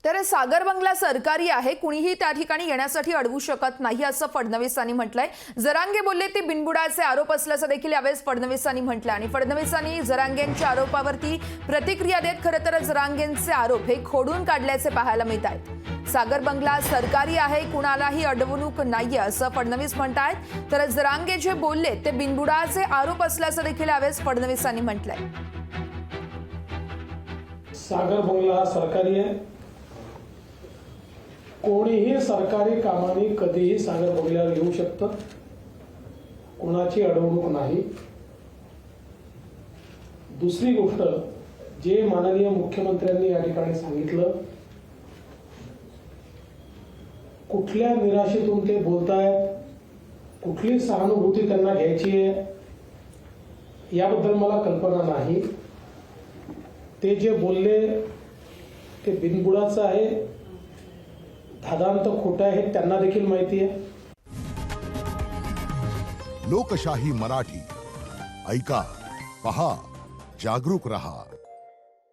तर सागर बंगला सरकारी आहे, कुणीही त्या ठिकाणी येण्यासाठी अडवू शकत नाही असं फडणवीसांनी म्हटलंय। जरांगे बोलले ते बिनबुडाचे आरोप असल्याचं देखील यावेळेस फडणवीसांनी म्हटलं आणि फडणवीसांनी जरांगेंच्या आरोपावरती प्रतिक्रिया देत खरं तर जरांगेंचे आरोप हे खोडून काढल्याचे पाहायला मिळत आहेत। सागर बंगला सरकारी आहे, कुणालाही अडवणूक नाहीये असं फडणवीस म्हणतायत। तर जरांगे जे बोलले ते बिनबुडाचे आरोप असल्याचं देखील यावेळेस फडणवीसांनी म्हटलंय। सागर बंगला सरकारी आहे, कोणीही सरकारी कामाने कधीही सागर बंगल्यावर येऊ शकतं, कोणाची अडवणूक नाही। दुसरी गोष्ट, जे माननीय मुख्यमंत्र्यांनी या ठिकाणी सांगितलं, कुठल्या निराशेतून ते बोलतायत, कुठली सहानुभूती त्यांना घ्यायची आहे याबद्दल मला कल्पना नाही। ते जे बोलले ते बिनबुडाचं आहे, धादांत खोटं आहे, त्यांना देखील माहिती आहे। लोकशाही मराठी ऐका, पहा, जागरूक रहा।